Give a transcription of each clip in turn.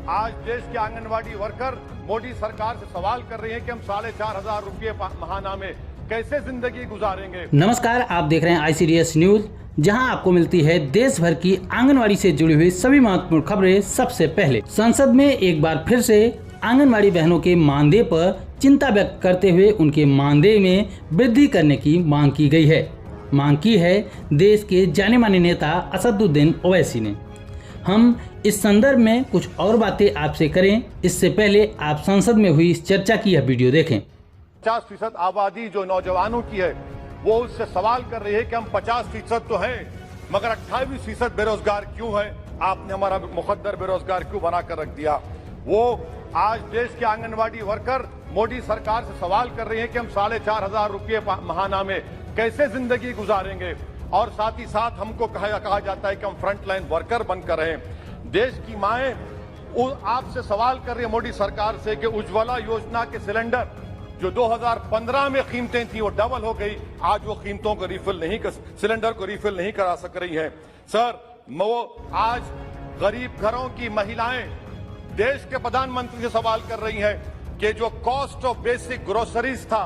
आज देश के आंगनवाड़ी वर्कर मोदी सरकार से सवाल कर रहे हैं कि हम 4,500 रुपये माहाना में कैसे जिंदगी गुजारेंगे। नमस्कार, आप देख रहे हैं ICDS न्यूज, जहां आपको मिलती है देश भर की आंगनवाड़ी से जुड़ी हुई सभी महत्वपूर्ण खबरें सबसे पहले। संसद में एक बार फिर से आंगनवाड़ी बहनों के मानदेय पर चिंता व्यक्त करते हुए उनके मानदेय में वृद्धि करने की मांग की गई है। मांग की है देश के जाने माने नेता असदुद्दीन ओवैसी ने। हम इस संदर्भ में कुछ और बातें आपसे करें, इससे पहले आप संसद में हुई इस चर्चा की यह वीडियो देखें। 50% आबादी जो नौजवानों की है वो उससे सवाल कर रही है कि हम 50% तो हैं मगर 28% बेरोजगार क्यों है। आपने हमारा मुकद्दर बेरोजगार क्यों बना कर रख दिया। वो आज देश के आंगनवाड़ी वर्कर मोदी सरकार से सवाल कर रहे हैं कि हम 4,500 रुपये माहाना में कैसे जिंदगी गुजारेंगे। और साथ ही साथ हमको कहा जाता है कि हम फ्रंटलाइन वर्कर बनकर रहें। देश की माएं आपसे सवाल कर रही है मोदी सरकार से कि उज्ज्वला योजना के सिलेंडर जो 2015 में कीमतें थी वो डबल हो गई, आज वो कीमतों को सिलेंडर को रिफिल नहीं करा सक रही हैं। सर, वो आज गरीब घरों की महिलाएं देश के प्रधानमंत्री से सवाल कर रही हैं कि जो कॉस्ट ऑफ बेसिक ग्रोसरीज था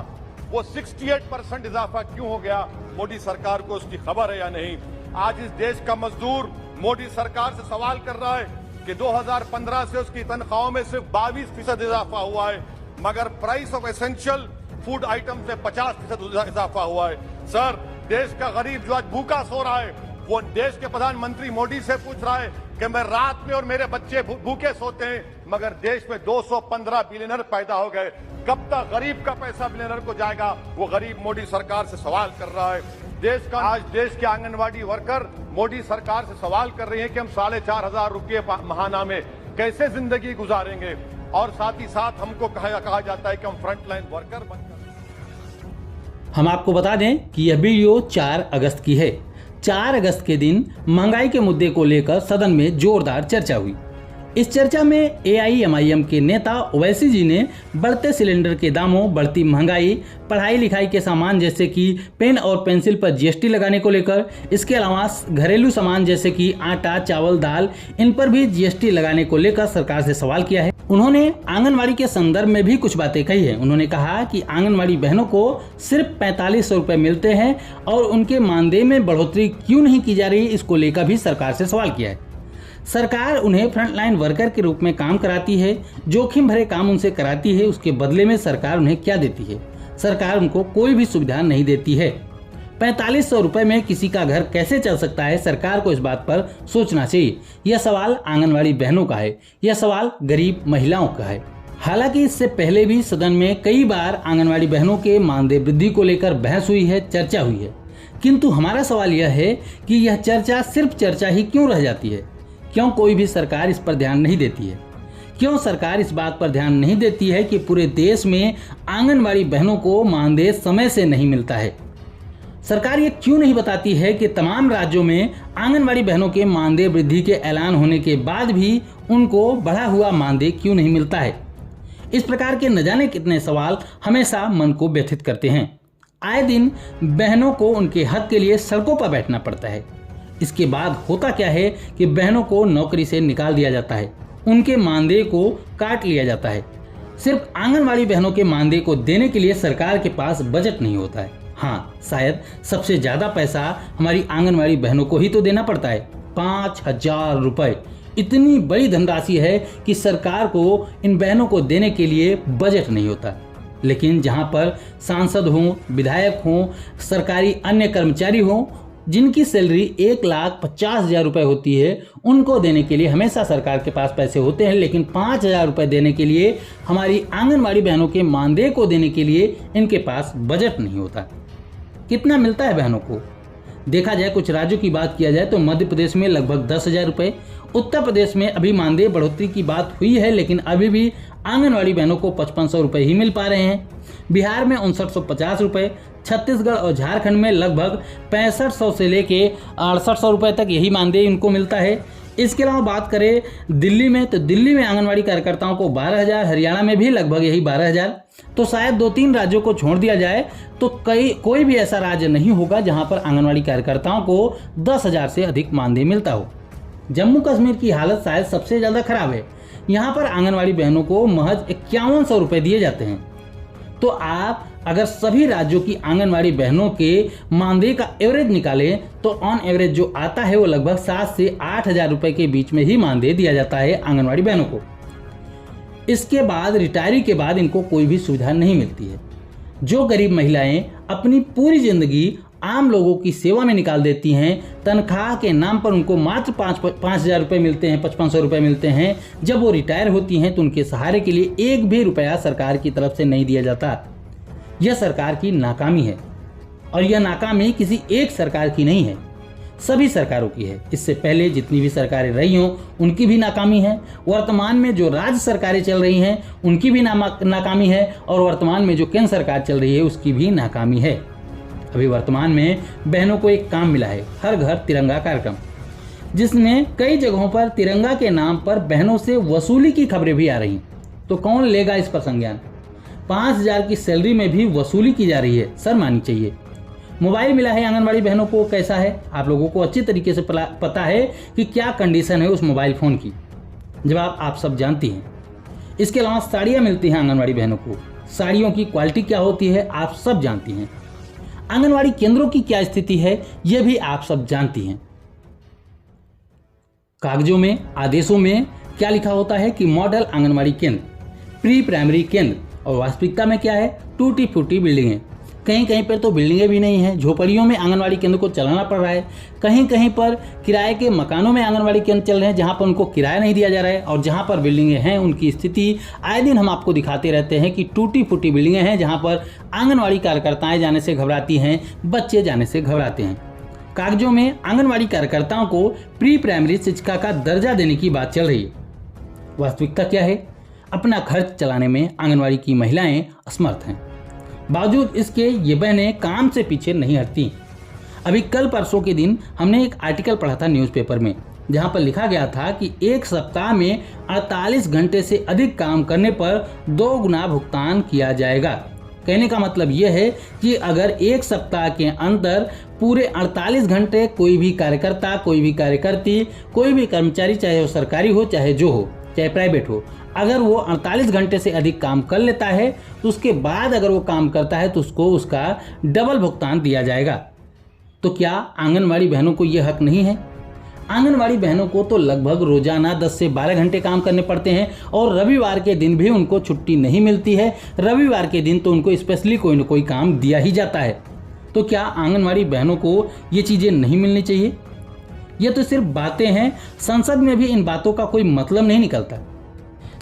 वो 68% इजाफा क्यों हो गया। मोदी सरकार को उसकी खबर है या नहीं। आज इस देश का मजदूर मोदी सरकार से सवाल कर रहा है कि 2015 से उसकी तनख्वाहों में सिर्फ 22% इजाफा हुआ है मगर price of essential food item से 50% इजाफा हुआ है। सर, देश का गरीब जो आज भूखा सो रहा है वो देश के प्रधानमंत्री मोदी से पूछ रहा है कि मैं रात में और मेरे बच्चे भूखे सोते हैं मगर देश में 215 बिलियनर पैदा हो गए। कब तक गरीब का पैसा बिलियनर को जाएगा, वो गरीब मोदी सरकार से सवाल कर रहा है। आज देश के आंगनवाड़ी वर्कर मोदी सरकार से सवाल कर रहे हैं कि हम 4,500 रुपये माहाना में कैसे जिंदगी गुजारेंगे। और साथ ही साथ हमको कहा जाता है कि हम फ्रंटलाइन वर्कर बनकर। हम आपको बता दें कि यह वीडियो 4 अगस्त की है। 4 अगस्त के दिन महंगाई के मुद्दे को लेकर सदन में जोरदार चर्चा हुई। इस चर्चा में AIMIM के नेता ओवैसी जी ने बढ़ते सिलेंडर के दामों, बढ़ती महंगाई, पढ़ाई लिखाई के सामान जैसे कि पेन और पेंसिल पर GST लगाने को लेकर, इसके अलावा घरेलू सामान जैसे कि आटा, चावल, दाल, इन पर भी GST लगाने को लेकर सरकार से सवाल किया है। उन्होंने आंगनवाड़ी के संदर्भ में भी कुछ बातें कही है। उन्होंने कहा कि आंगनवाड़ी बहनों को सिर्फ 4500 रुपए मिलते हैं और उनके मानदेय में बढ़ोतरी क्यों नहीं की जा रही, इसको लेकर भी सरकार से सवाल किया है। सरकार उन्हें फ्रंटलाइन वर्कर के रूप में काम कराती है, जोखिम भरे काम उनसे कराती है, उसके बदले में सरकार उन्हें क्या देती है? सरकार उनको कोई भी सुविधा नहीं देती है। 4500 रुपए में किसी का घर कैसे चल सकता है? सरकार को इस बात पर सोचना चाहिए। यह सवाल आंगनवाड़ी बहनों का है, यह सवाल गरीब महिलाओं का है। हालांकि इससे पहले भी सदन में कई बार आंगनवाड़ी बहनों के मानदेय वृद्धि को लेकर बहस हुई है, चर्चा हुई है, किंतु हमारा सवाल यह है कि यह चर्चा सिर्फ चर्चा ही क्यों रह जाती है? क्यों कोई भी सरकार इस पर ध्यान नहीं देती है? क्यों सरकार इस बात पर ध्यान नहीं देती है कि पूरे देश में आंगनवाड़ी बहनों को मानदेय समय से नहीं मिलता है? सरकार ये क्यों नहीं बताती है कि तमाम राज्यों में आंगनवाड़ी बहनों के मानदेय वृद्धि के ऐलान होने के बाद भी उनको बढ़ा हुआ मानदेय क्यों नहीं मिलता है? इस प्रकार के न जाने कितने सवाल हमेशा मन को व्यथित करते हैं। आए दिन बहनों को उनके हक के लिए सड़कों पर बैठना पड़ता है। इसके बाद होता क्या है कि बहनों को नौकरी से निकाल दिया जाता है, उनके मानदेय को काट लिया जाता है। सिर्फ आंगनवाड़ी बहनों के मानदेय को देने के लिए सरकार के पास बजट नहीं होता है। हाँ, शायद सबसे ज्यादा पैसा हमारी आंगनवाड़ी बहनों को ही तो देना पड़ता है, 5,000 रुपए। इतनी बड़ी धनराशि है कि सरकार को इन बहनों को देने के लिए बजट नहीं होता। लेकिन जहाँ पर सांसद हों, विधायक हों, सरकारी अन्य कर्मचारी हों, जिनकी सैलरी 1,50,000 रुपए होती है, उनको देने के लिए हमेशा सरकार के पास पैसे होते हैं, लेकिन 5,000 रुपए देने के लिए, हमारी आंगनवाड़ी बहनों के मानदेय को देने के लिए इनके पास बजट नहीं होता। कितना मिलता है बहनों को? देखा जाए, कुछ राज्यों की बात किया जाए तो मध्य प्रदेश में लगभग 10,000 रुपए, उत्तर प्रदेश में अभी मानदेय बढ़ोतरी की बात हुई है लेकिन अभी भी आंगनवाड़ी बहनों को 5500 रुपए ही मिल पा रहे हैं। बिहार में 5950 रुपए, छत्तीसगढ़ और झारखंड में लगभग 6500 से लेके 6800 रुपए तक यही मानदेय उनको मिलता है। इसके अलावा बात करें दिल्ली में, तो दिल्ली में आंगनवाड़ी कार्यकर्ताओं को 12,000, हरियाणा में भी लगभग यही 12,000। तो शायद 2-3 राज्यों को छोड़ दिया जाए तो कोई भी ऐसा राज्य नहीं होगा जहां पर आंगनवाड़ी कार्यकर्ताओं को 10,000 से अधिक मानदेय मिलता हो। जम्मू कश्मीर की हालत शायद सबसे ज़्यादा खराब है, यहाँ पर आंगनवाड़ी बहनों को महज 5100 रुपये दिए जाते हैं। तो आप अगर सभी राज्यों की आंगनवाड़ी बहनों के मानदेय का एवरेज निकालें तो ऑन एवरेज जो आता है वो लगभग 7 से 8 हज़ार रुपये के बीच में ही मानदेय दिया जाता है आंगनवाड़ी बहनों को। इसके बाद रिटायरी के बाद इनको कोई भी सुविधा नहीं मिलती है। जो गरीब महिलाएं अपनी पूरी जिंदगी आम लोगों की सेवा में निकाल देती हैं, तनख्वाह के नाम पर उनको मात्र 5,000 रुपये मिलते हैं, 5,500 रुपये मिलते हैं। जब वो रिटायर होती हैं तो उनके सहारे के लिए एक भी रुपया सरकार की तरफ से नहीं दिया जाता। यह सरकार की नाकामी है और यह नाकामी किसी एक सरकार की नहीं है, सभी सरकारों की है। इससे पहले जितनी भी सरकारें रही हों उनकी भी नाकामी है, वर्तमान में जो राज्य सरकारें चल रही हैं उनकी भी नाकामी है और वर्तमान में जो केंद्र सरकार चल रही है उसकी भी नाकामी है। अभी वर्तमान में बहनों को एक काम मिला है, हर घर तिरंगा कार्यक्रम, जिसमें कई जगहों पर तिरंगा के नाम पर बहनों से वसूली की खबरें भी आ रही। तो कौन लेगा इस पर संज्ञान? 5,000 की सैलरी में भी वसूली की जा रही है, शर्म आनी चाहिए। मोबाइल मिला है आंगनवाड़ी बहनों को, कैसा है? आप लोगों को अच्छी तरीके से पता है कि क्या कंडीशन है उस मोबाइल फ़ोन की, जवाब आप सब जानती हैं। इसके अलावा साड़ियाँ मिलती हैं आंगनवाड़ी बहनों को, साड़ियों की क्वालिटी क्या होती है आप सब जानती हैं। आंगनवाड़ी केंद्रों की क्या स्थिति है यह भी आप सब जानती हैं। कागजों में, आदेशों में क्या लिखा होता है कि मॉडल आंगनवाड़ी केंद्र, प्री प्राइमरी केंद्र, और वास्तविकता में क्या है? टूटी फूटी बिल्डिंगें। कहीं कहीं पर तो बिल्डिंगें भी नहीं हैं, झोपड़ियों में आंगनवाड़ी केंद्र को चलाना पड़ रहा है। कहीं कहीं पर किराए के मकानों में आंगनवाड़ी केंद्र चल रहे हैं जहां पर उनको किराया नहीं दिया जा रहा है, और जहां पर बिल्डिंगें हैं उनकी स्थिति आए दिन हम आपको दिखाते रहते हैं कि टूटी फूटी बिल्डिंगें हैं जहां पर आंगनवाड़ी कार्यकर्ताएं जाने से घबराती हैं, बच्चे जाने से घबराते हैं। कागजों में आंगनवाड़ी कार्यकर्ताओं को प्री प्राइमरी शिक्षिका का दर्जा देने की बात चल रही है। वास्तविकता क्या है? अपना खर्च चलाने में आंगनवाड़ी की महिलाएं असमर्थ हैं। बावजूद इसके ये बहनें काम से पीछे नहीं हटती। अभी कल परसों के दिन हमने एक आर्टिकल पढ़ा था न्यूज़पेपर में, जहां पर लिखा गया था कि एक सप्ताह में 48 घंटे से अधिक काम करने पर 2 गुना भुगतान किया जाएगा। कहने का मतलब यह है कि अगर एक सप्ताह के अंदर पूरे 48 घंटे कोई भी कार्यकर्ता, कोई भी कार्यकर्ती, कोई भी कर्मचारी, चाहे वो सरकारी हो चाहे जो हो, चाहे प्राइवेट हो, अगर वो 48 घंटे से अधिक काम कर लेता है तो उसके बाद अगर वो काम करता है तो उसको उसका डबल भुगतान दिया जाएगा। तो क्या आंगनवाड़ी बहनों को ये हक नहीं है? आंगनवाड़ी बहनों को तो लगभग रोजाना 10 से 12 घंटे काम करने पड़ते हैं और रविवार के दिन भी उनको छुट्टी नहीं मिलती है। रविवार के दिन तो उनको स्पेशली कोई न कोई काम दिया ही जाता है। तो क्या आंगनवाड़ी बहनों को ये चीज़ें नहीं मिलनी चाहिए? ये तो सिर्फ बातें हैं, संसद में भी इन बातों का कोई मतलब नहीं निकलता।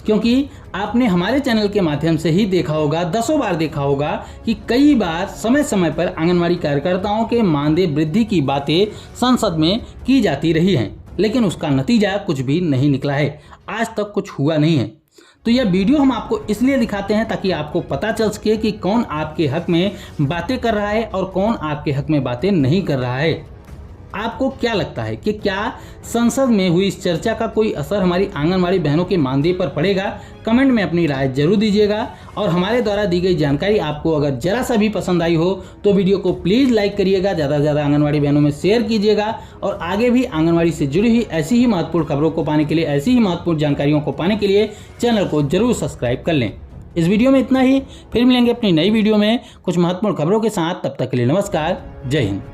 क्योंकि आपने हमारे चैनल के माध्यम से ही देखा होगा, दसों बार देखा होगा कि कई बार समय समय पर आंगनवाड़ी कार्यकर्ताओं के मानदेय वृद्धि की बातें संसद में की जाती रही हैं, लेकिन उसका नतीजा कुछ भी नहीं निकला है, आज तक कुछ हुआ नहीं है। तो यह वीडियो हम आपको इसलिए दिखाते हैं ताकि आपको पता चल सके कि कौन आपके हक में बातें कर रहा है और कौन आपके हक में बातें नहीं कर रहा है। आपको क्या लगता है कि क्या संसद में हुई इस चर्चा का कोई असर हमारी आंगनवाड़ी बहनों के मानदेय पर पड़ेगा? कमेंट में अपनी राय जरूर दीजिएगा। और हमारे द्वारा दी गई जानकारी आपको अगर जरा सा भी पसंद आई हो तो वीडियो को प्लीज़ लाइक करिएगा, ज़्यादा से ज़्यादा आंगनवाड़ी बहनों में शेयर कीजिएगा और आगे भी आंगनवाड़ी से जुड़ी हुई ऐसी ही महत्वपूर्ण खबरों को पाने के लिए, ऐसी ही महत्वपूर्ण जानकारियों को पाने के लिए चैनल को जरूर सब्सक्राइब कर लें। इस वीडियो में इतना ही, फिर मिलेंगे अपनी नई वीडियो में कुछ महत्वपूर्ण खबरों के साथ। तब तक के लिए नमस्कार, जय हिंद।